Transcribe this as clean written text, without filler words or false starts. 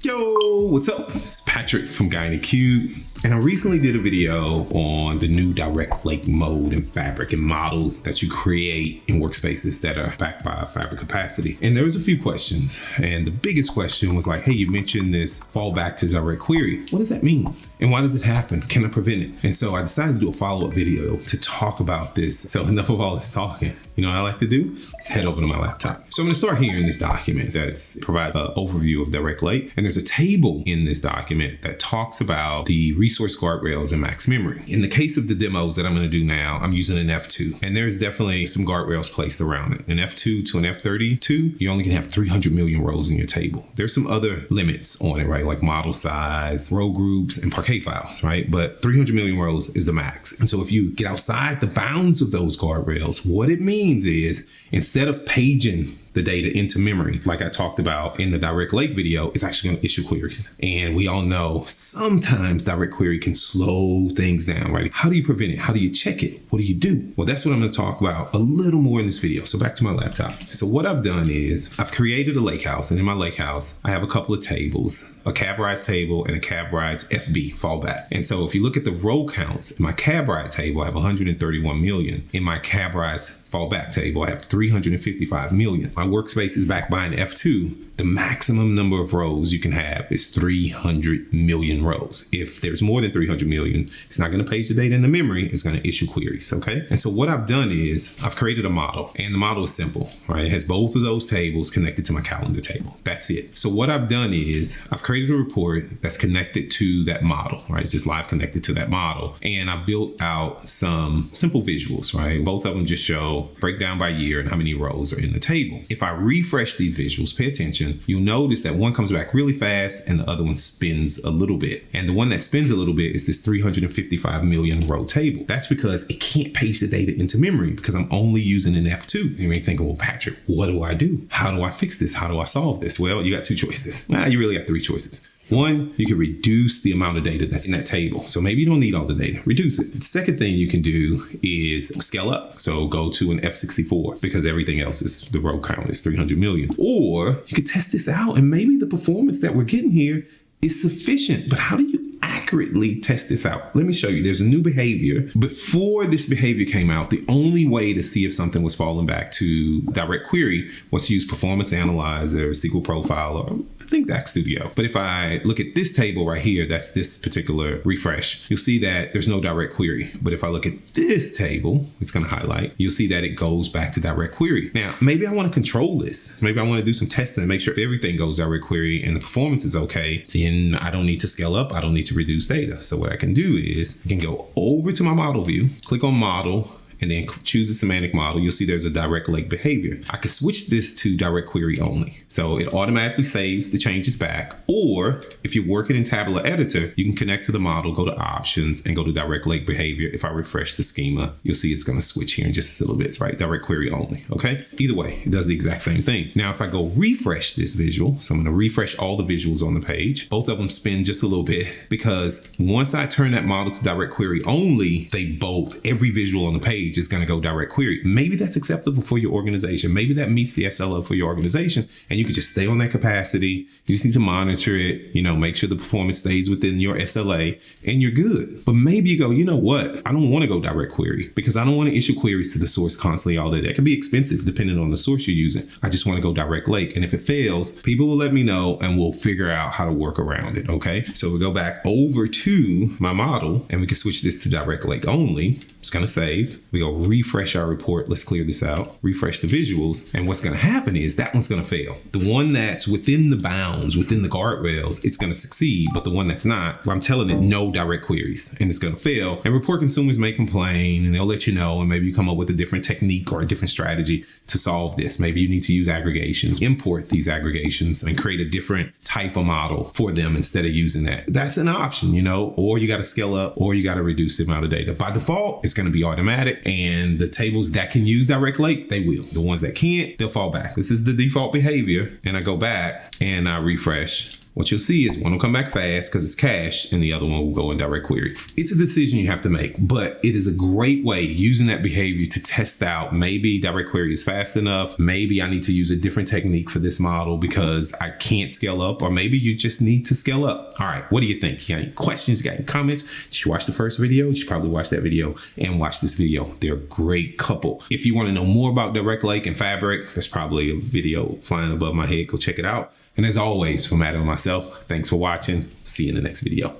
Yo, what's up? It's Patrick from Guy in the Cube, and I recently did a video on the new DirectQuery mode in Fabric and models that you create in workspaces that are backed by Fabric capacity. And there was a few questions, and the biggest question was like, hey, you mentioned this fallback to DirectQuery. What does that mean? And why does it happen? Can I prevent it? And so I decided to do a follow-up video to talk about this. So enough of all this talking. You know what I like to do? Let's head over to my laptop. So I'm gonna start here in this document that provides an overview of DirectQuery. And there's a table in this document that talks about the resource guardrails and max memory. In the case of the demos that I'm gonna do now, I'm using an F2. And there's definitely some guardrails placed around it. An F2 to an F32, you only can have 300 million rows in your table. There's some other limits on it, right? Like model size, row groups, and parquet files, right? But 300 million rows is the max. And so if you get outside the bounds of those guardrails, what it means is instead of paging the data into memory, like I talked about in the DirectLake video, it's actually going to issue queries. And we all know sometimes DirectQuery can slow things down, right? How do you prevent it? How do you check it? What do you do? Well, that's what I'm going to talk about a little more in this video. So back to my laptop. So what I've done is I've created a lakehouse, and in my lakehouse, I have a couple of tables, a cab rides table and a cab rides FB fallback. And so if you look at the row counts, in my cab ride table, I have 131 million. In my cab rides fallback table, I have 355 million. My workspace is backed by an F2. The maximum number of rows you can have is 300 million rows. If there's more than 300 million, it's not going to page the data in the memory. It's going to issue queries, okay? And so what I've done is I've created a model, and the model is simple, right? It has both of those tables connected to my calendar table. That's it. So what I've done is I've created a report that's connected to that model, right? It's just live connected to that model. And I built out some simple visuals, right? Both of them just show breakdown by year and how many rows are in the table. If I refresh these visuals, pay attention, you'll notice that one comes back really fast and the other one spins a little bit. And the one that spins a little bit is this 355 million row table. That's because it can't paste the data into memory because I'm only using an F2. You may think, well, Patrick, what do I do? How do I fix this? How do I solve this? Well, you got two choices. You really have three choices. One, you can reduce the amount of data that's in that table. So maybe you don't need all the data, reduce it. The second thing you can do is scale up. So go to an F64 because everything else is, the row count is 300 million. Or you could test this out and maybe the performance that we're getting here is sufficient. But how do you accurately test this out? Let me show you. There's a new behavior. Before this behavior came out, the only way to see if something was falling back to DirectQuery was to use Performance Analyzer, SQL Profile, or I think DAX Studio. But if I look at this table right here, that's this particular refresh, you'll see that there's no DirectQuery. But if I look at this table, it's going to highlight, you'll see that it goes back to DirectQuery. Now, maybe I want to control this. Maybe I want to do some testing and make sure everything goes DirectQuery and the performance is okay. Then I don't need to scale up. I don't need to reduce data. So what I can do is I can go over to my model view, click on model, and then choose a semantic model. You'll see there's a DirectLake behavior. I can switch this to DirectQuery only. So it automatically saves the changes back. Or if you're working in Tabular Editor, you can connect to the model, go to options, and go to DirectLake behavior. If I refresh the schema, you'll see it's going to switch here in just a little bit, right? DirectQuery only, okay? Either way, it does the exact same thing. Now, if I go refresh this visual, so I'm going to refresh all the visuals on the page. Both of them spin just a little bit because once I turn that model to DirectQuery only, every visual on the page is going to go DirectQuery. Maybe that's acceptable for your organization. Maybe that meets the SLO for your organization, and you can just stay on that capacity. You just need to monitor it, make sure the performance stays within your SLA, and you're good. But maybe you go, you know what? I don't want to go DirectQuery because I don't want to issue queries to the source constantly all day. That can be expensive depending on the source you're using. I just want to go DirectLake. And if it fails, people will let me know and we'll figure out how to work around it, okay? So we'll go back over to my model and we can switch this to DirectLake only. It's going to save. We go refresh our report. Let's clear this out. Refresh the visuals. And what's going to happen is that one's going to fail. The one that's within the bounds, within the guardrails, it's going to succeed. But the one that's not, I'm telling it no direct queries and it's going to fail. And report consumers may complain and they'll let you know. And maybe you come up with a different technique or a different strategy to solve this. Maybe you need to use aggregations, import these aggregations and create a different type of model for them instead of using that. That's an option, or you got to scale up or you got to reduce the amount of data. By default, it's going to be automatic, and the tables that can use DirectLake, they will. The ones that can't, they'll fall back. This is the default behavior, and I go back and I refresh what you'll see is one will come back fast because it's cached and the other one will go in DirectQuery. It's a decision you have to make, but it is a great way using that behavior to test out maybe DirectQuery is fast enough. Maybe I need to use a different technique for this model because I can't scale up, or maybe you just need to scale up. All right, what do you think? You got any questions? You got any comments? Did you watch the first video? You should probably watch that video and watch this video. They're a great couple. If you want to know more about DirectLake and Fabric, there's probably a video flying above my head. Go check it out. And as always, from Adam and myself, thanks for watching. See you in the next video.